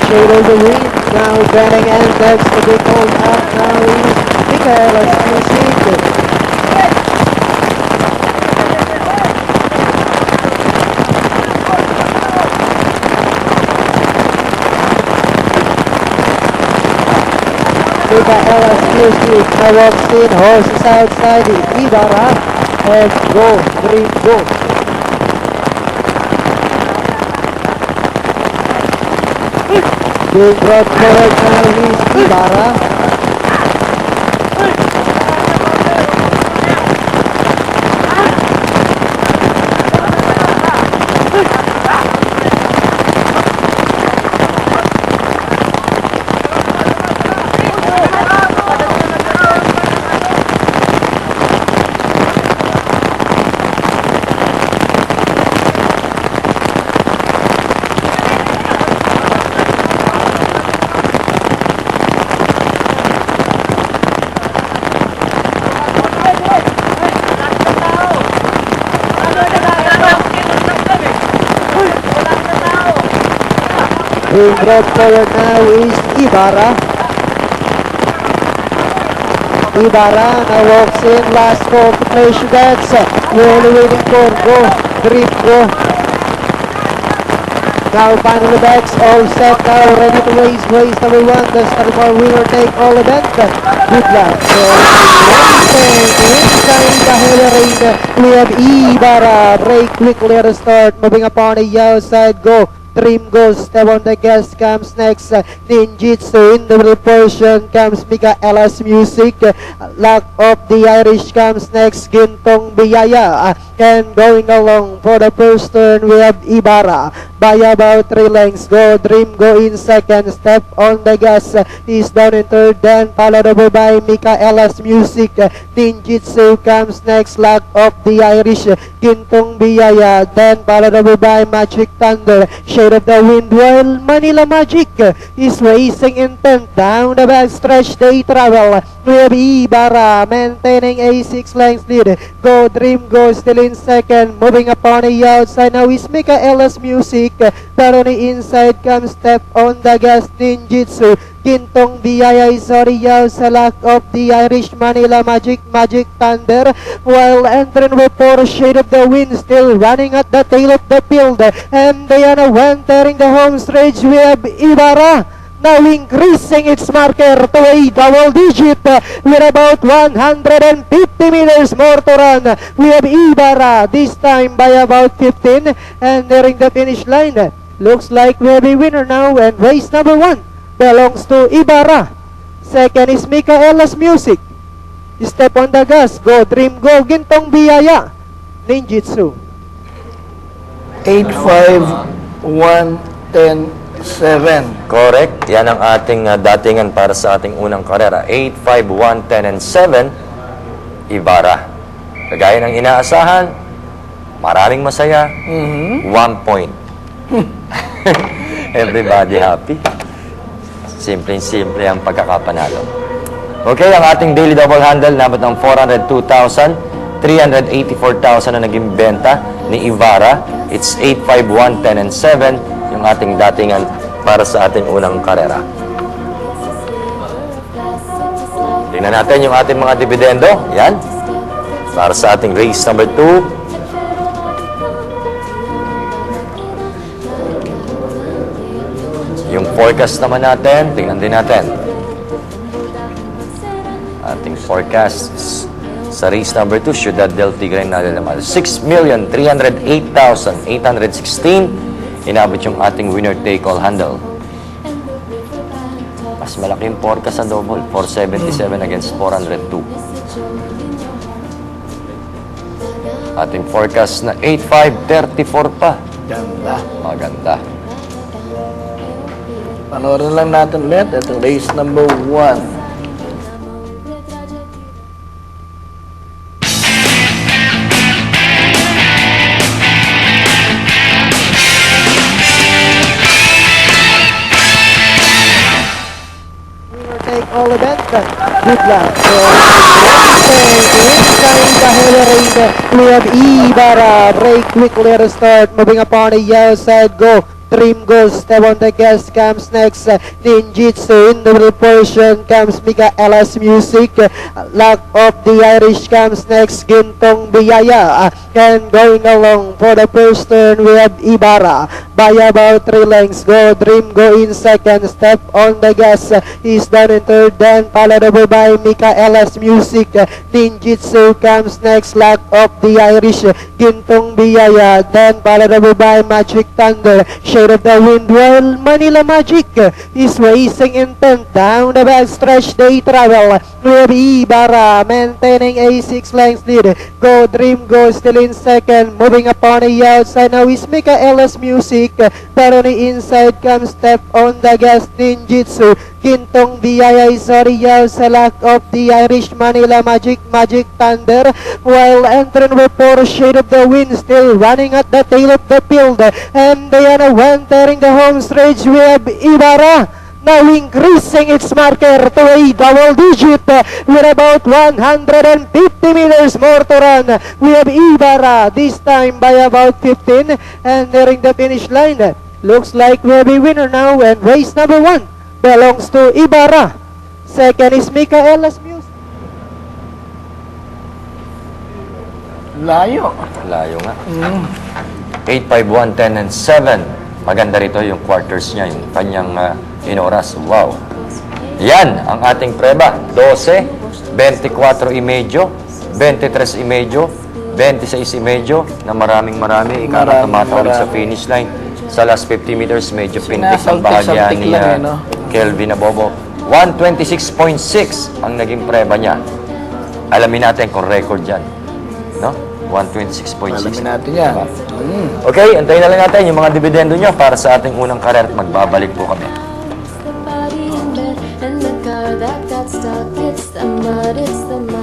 shade of the wind. Now turning and that's the big hold up. Now is Michaela's music. Michaela's music. Now walks in, horses outside, Ibarra, and go, green, go. Being brought forward now is Ibarra. Being brought forward now is Ibarra. Ibarra now walks in, last call to place you guys. We're only waiting for go, green, go. Now finally backs, all set now, ready to race number one. The Starbar winner take all event. Good luck. So, inside the Hillary, we have Ibarra. Break quickly at the start, moving upon the outside, go. Dream goes, step on the gas, comes next Ninjitsu. In the middle portion comes Michaela's music. Lock of the Irish comes next, Gintong Biyaya. And going along for the first turn, we have Ibarra. By about 3 lengths, go Dream, go in second, step on the gas. He's down in third, then followed over by Michaela's music. Ninjitsu comes next, Lock of the Irish, Gintong Biyaya. Then followed over by Magic Thunder, Shade of the Wind, while Manila Magic is racing in 10th. Down the back stretch they travel. We have Ibarra maintaining a 6 lengths lead. Go Dream, go still in second. Moving upon the outside now is Michaela's music. But on the inside comes step on the gas, Ninjitsu. Gintong Biyaya is on the outside, Lock of the Irish, Manila Magic, Magic Thunder. While entering for Shade of the Wind still running at the tail of the field. And Diana entering the home stretch, we have Ibarra now increasing its marker to a double digit with about 150 meters more to run. We have Ibarra this time by about 15 and nearing the finish line. Looks like we have a winner now, and race number 1 belongs to Ibarra. Second is Michaela's music. Step on the gas, go Dream, go Gintong Biyaya, Ninjitsu. 8-5-1-10-7. Correct. Yan ang ating datingan para sa ating unang karera. 8, 5, 1, 10, and 7. Ibarra. Kagaya ng inaasahan, maraming masaya. 1 point. Everybody happy. Simpleng-simple ang pagkakapanalo. Okay, ang ating daily double handle, nabot ng 402,000. 384,000 na naging benta ni Ibarra. It's 8, 5, 1, 10, and 7. Yung ating datingan para sa ating unang karera. Tingnan natin yung ating mga dividendo. Yan. Para sa ating race number 2. Yung forecast naman natin, tingnan din natin. Ating forecast sa race number 2, Ciudad del Tigre na naman. 6,308,816. Inabot yung ating winner take all handle. Mas malaki yung forecast sa double. 477 against 402. Ating forecast na 8,534 pa. Ganda. Maganda. Panoorin lang natin ulit. Ito race number 1. All event. Good luck. So, inside the Hillary, we have Ibarra. Break quickly at the start. Moving upon the outside. Go. Dream goes, step on the gas, comes next, Ninjitsu. In the middle portion comes Michaela's Music. Luck of the Irish comes next, Gintong Biyaya. And going along for the first turn, we have Ibarra. By about 3 lengths, go, Dream go in second, step on the gas. He's done in third, then followed over by Michaela's Music. Ninjitsu comes next, Luck of the Irish, Gintong Biyaya. Then followed over by Magic Thunder, Shade of the Wind, while Manila Magic is racing in 10th. Down the back stretch, they travel. We have Ibarra maintaining a 6 lengths lead. Go Dream Go still in second. Moving upon the outside now is Michaela's Music. But on the inside comes Step on the Gas, Ninjitsu. Gintong Biyaya is on the outside. Luck of the Irish, Manila Magic, Magic Thunder. While entering for Shade of the Wind still running at the tail of the field. And they are now entering the home stretch. We have Ibarra now increasing its marker to a double digit with about 150 meters more to run. We have Ibarra this time by about 15 and nearing the finish line. Looks like we have a winner now, and race number 1 belongs to Ibarra. Second is Michaela's Music. Layo. Layo nga. 8, 5, 1, 10, and 7. Maganda rito yung quarters niya, yung kanyang inoras. Wow. Yan ang ating preba. 12, 24 imedyo, 23 imedyo, 26 imedyo, na maraming ikaw tumatawid sa finish line. Sa last 50 meters, medyo pintik ang bahagya Sinasaltik-saltik ni lang no? Kelvin Abobo. 126.6 ang naging preba niya. Alamin natin kung record yan. No? 126.6. Alamin natin yan. Okay, antayin na lang natin yung mga dividendo nyo para sa ating unang karer at magbabalik po kami. The body in bed and the car that got stuck. It's the mud, it's the mud.